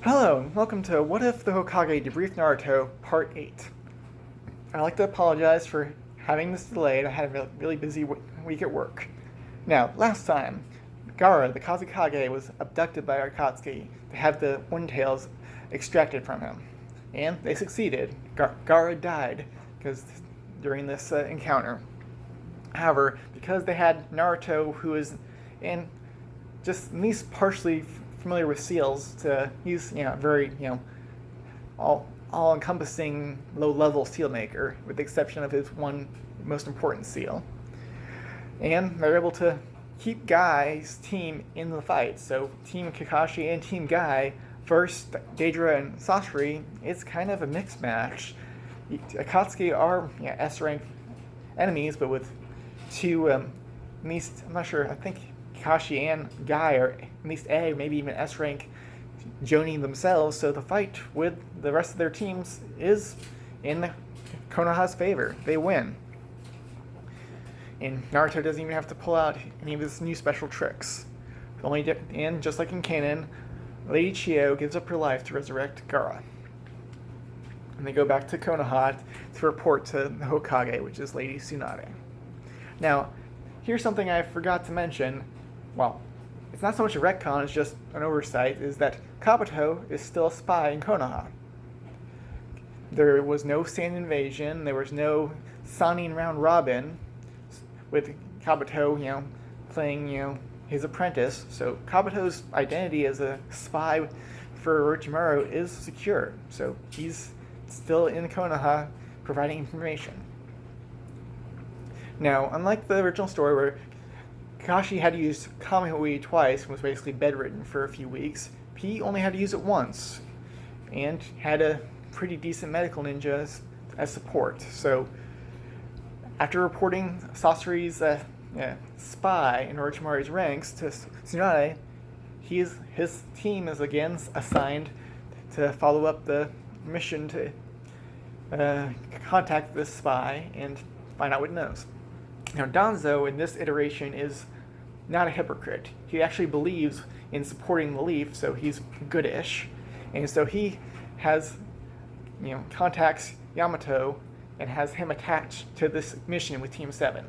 Hello, and welcome to What If the Hokage Debriefed Naruto Part 8. I'd like to apologize for having this delayed. I had a really busy week at work. Now, last time, Gaara, the Kazekage, was abducted by Akatsuki to have the One Tails extracted from him. And they succeeded. Gaara died during this encounter. However, because they had Naruto, who is just at least partially familiar with seals, to use very all-encompassing low-level seal maker, with the exception of his one most important seal. And they're able to keep Guy's team in the fight. So Team Kakashi and Team Guy versus Deidara and Sasori, it's kind of a mixed match. Akatsuki are S-rank enemies, but with two, at least, I'm not sure, I think Kakashi and Guy are at least A, maybe even S-rank Jonin themselves, so the fight with the rest of their teams is in Konoha's favor. They win. And Naruto doesn't even have to pull out any of his new special tricks. And just like in canon, Lady Chiyo gives up her life to resurrect Gaara. And they go back to Konoha to report to the Hokage, which is Lady Tsunade. Now, here's something I forgot to mention. Well, it's not so much a retcon, it's just an oversight, is that Kabuto is still a spy in Konoha. There was no Sand Invasion, there was no Sannin round robin, with Kabuto, playing, his apprentice. So Kabuto's identity as a spy for Orochimaru is secure. So he's still in Konoha providing information. Now, unlike the original story where Kakashi had to use Kamehameha twice and was basically bedridden for a few weeks, he only had to use it once and had a pretty decent medical ninja as support. So after reporting Sasori's spy in Orochimaru's ranks to Tsunade, his team is again assigned to follow up the mission to contact this spy and find out what it knows. Now, Danzo in this iteration is not a hypocrite. He actually believes in supporting the Leaf, so he's goodish. And so he has, contacts Yamato and has him attached to this mission with Team 7.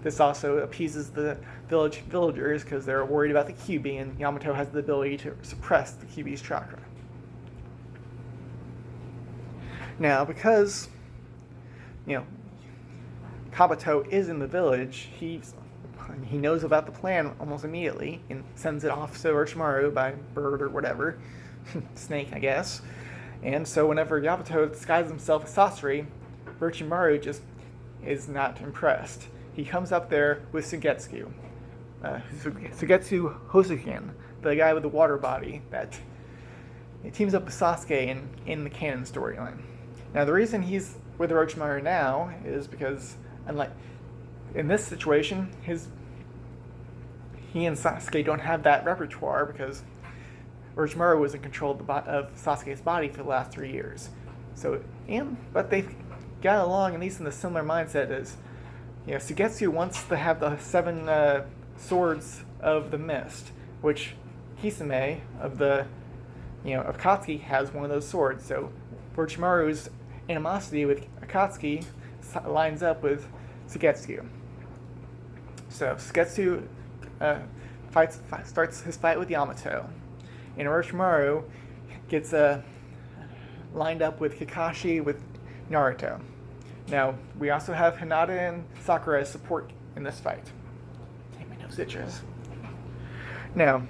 This also appeases the villagers because they're worried about the Kyuubi, and Yamato has the ability to suppress the Kyuubi's chakra. Now, because, Kabuto is in the village, he knows about the plan almost immediately and sends it off to Orochimaru by bird or whatever. Snake, I guess. And so whenever Yamato disguises himself as Sasori, Orochimaru just is not impressed. He comes up there with Sugetsu. Sugetsu Hosoken, the guy with the water body that teams up with Sasuke in the canon storyline. Now, the reason he's with Orochimaru now is because, unlike in this situation, he and Sasuke don't have that repertoire because Orochimaru was in control of Sasuke's body for the last 3 years. But they've got along, at least in the similar mindset as, Sugetsu wants to have the 7 swords of the mist, which Kisame of Akatsuki has one of those swords. So Orochimaru's animosity with Akatsuki lines up with Sugetsu. So Sugetsu starts his fight with Yamato, and Orochimaru gets lined up with Kakashi with Naruto. Now, we also have Hinata and Sakura as support in this fight. Dang, my nose itches. Now,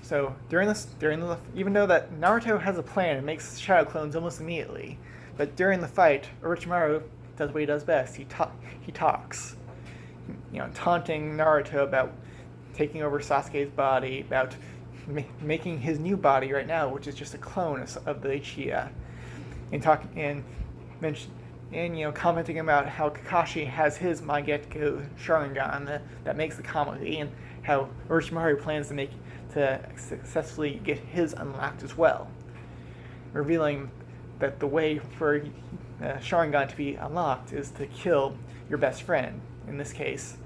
so even though that Naruto has a plan and makes shadow clones almost immediately, but during the fight, Orochimaru does what he does best. He talks, taunting Naruto about taking over Sasuke's body, about making his new body right now, which is just a clone of the Uchiha, and commenting about how Kakashi has his Mangekyou Sharingan that makes the Kamehameha, and how Orochimaru plans to successfully get his unlocked as well, revealing that the way for Sharingan to be unlocked is to kill your best friend. In this case,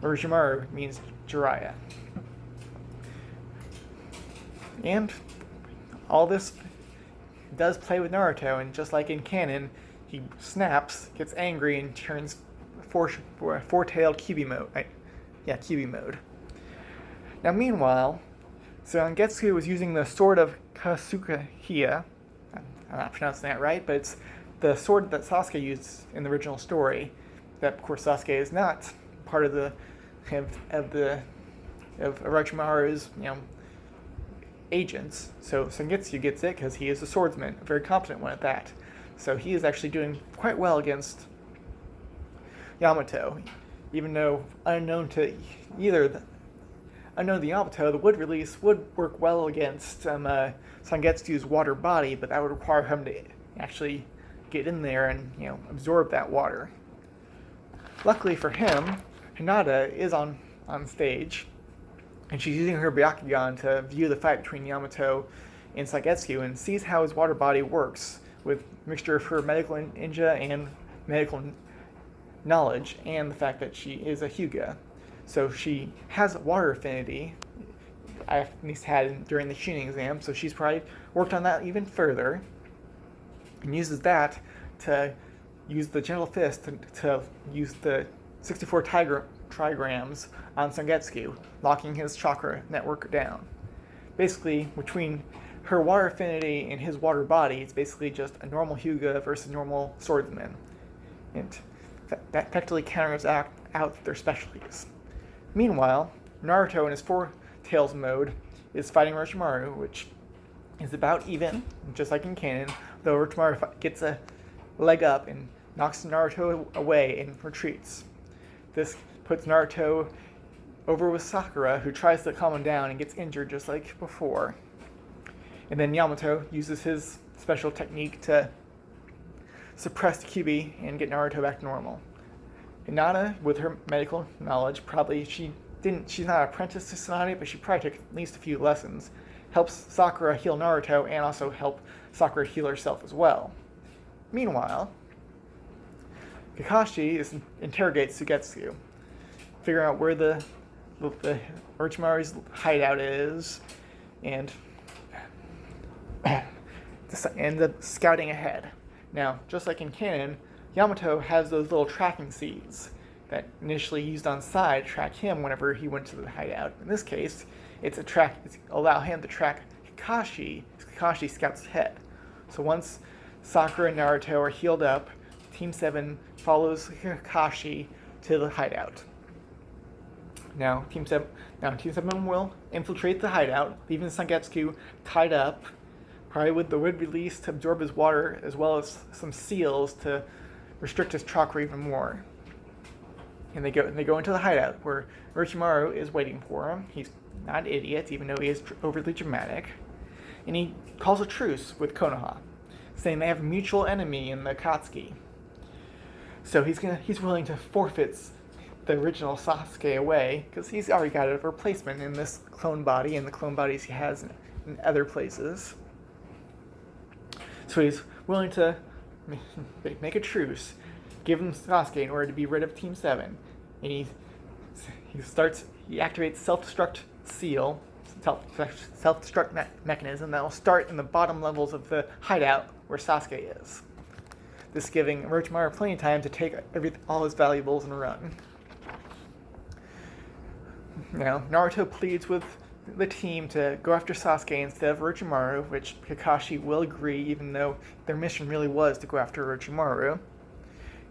Orochimaru means Jiraiya. And all this does play with Naruto, and just like in canon, he snaps, gets angry, and turns four-tailed Kyuubi mode. Kyuubi mode. Now, meanwhile, Zangetsu was using the sword of Kasukahiya. I'm not pronouncing that right, but it's the sword that Sasuke used in the original story. That, of course, Sasuke is not part of the of Orochimaru's agents. So Zangetsu gets it because he is a swordsman, a very competent one at that. So he is actually doing quite well against Yamato, even though unknown to Yamato, the wood release would work well against Zangetsu's water body, but that would require him to actually get in there and absorb that water. Luckily for him, Hinata is on stage, and she's using her Byakugan to view the fight between Yamato and Zangetsu and sees how his water body works with a mixture of her medical ninja and medical knowledge and the fact that she is a Hyuga. So she has water affinity, at least had during the Chunin exam, so she's probably worked on that even further and uses that to use the Gentle Fist to use the 64 trigrams on Zangetsu, locking his chakra network down. Basically, between her water affinity and his water body, it's basically just a normal Hyuga versus a normal swordsman. And that effectively counters out their specialties. Meanwhile, Naruto in his Four Tails mode is fighting Orochimaru, which is about even, just like in canon, though Orochimaru gets a leg up and knocks Naruto away and retreats. This puts Naruto over with Sakura, who tries to calm him down and gets injured just like before. And then Yamato uses his special technique to suppress the Kyuubi and get Naruto back to normal. Hinata, with her medical knowledge, she's not an apprentice to Tsunade, but she probably took at least a few lessons, helps Sakura heal Naruto and also help Sakura heal herself as well. Meanwhile, Kakashi interrogates Sugetsu, figuring out where the Orochimaru's hideout is, and ends up scouting ahead. Now, just like in canon, Yamato has those little tracking seeds that initially used on Sai to track him whenever he went to the hideout. In this case, it's allow him to track Kakashi as Kakashi scouts ahead. So once Sakura and Naruto are healed up, Team 7 follows Kakashi to the hideout. Now Team 7 will infiltrate the hideout, leaving Zangetsu tied up, probably with the wood release to absorb his water, as well as some seals to restrict his chakra even more. And they go into the hideout where Orochimaru is waiting for him. He's not an idiot, even though he is overly dramatic. And he calls a truce with Konoha, saying they have a mutual enemy in the Akatsuki. So he's willing to forfeit the original Sasuke away, because he's already got a replacement in this clone body and the clone bodies he has in other places. So he's willing to make a truce, give him Sasuke in order to be rid of Team 7. And he activates self-destruct seal, self-destruct mechanism that will start in the bottom levels of the hideout where Sasuke is. This giving Orochimaru plenty of time to take all his valuables and run. Now, Naruto pleads with the team to go after Sasuke instead of Orochimaru, which Kakashi will agree, even though their mission really was to go after Orochimaru.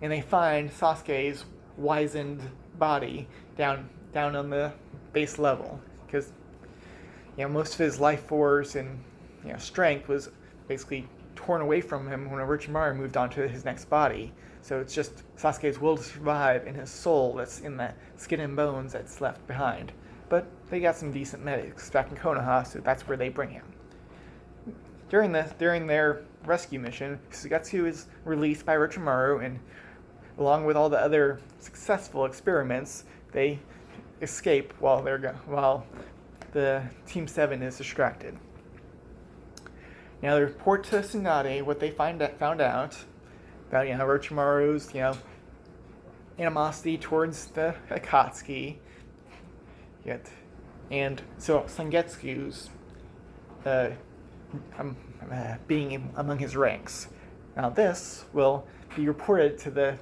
And they find Sasuke's wizened body down on the base level, because most of his life force and strength was basically torn away from him when Orochimaru moved on to his next body. So it's just Sasuke's will to survive and his soul that's in that skin and bones that's left behind. But they got some decent medics back in Konoha, so that's where they bring him. During their rescue mission, Sugetsu is released by Orochimaru, and along with all the other successful experiments, they escape while the Team 7 is distracted. Now they report to Tsunade what they found out about Orochimaru's animosity towards the Akatsuki. And so Zangetsu's being among his ranks. Now this will be reported to the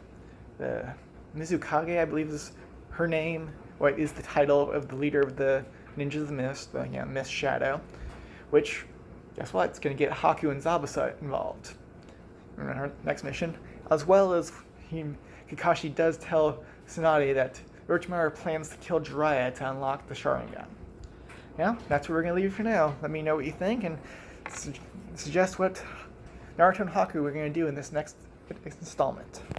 Mizukage, I believe is her name, what is the title of the leader of the Ninjas of the Mist, the Mist Shadow, which, guess what, it's going to get Haku and Zabuza involved in our next mission, as well as Kakashi does tell Tsunade that Orochimaru plans to kill Jiraiya to unlock the Sharingan. Yeah, that's where we're going to leave for now. Let me know what you think and suggest what Naruto and Haku are going to do in this next installment.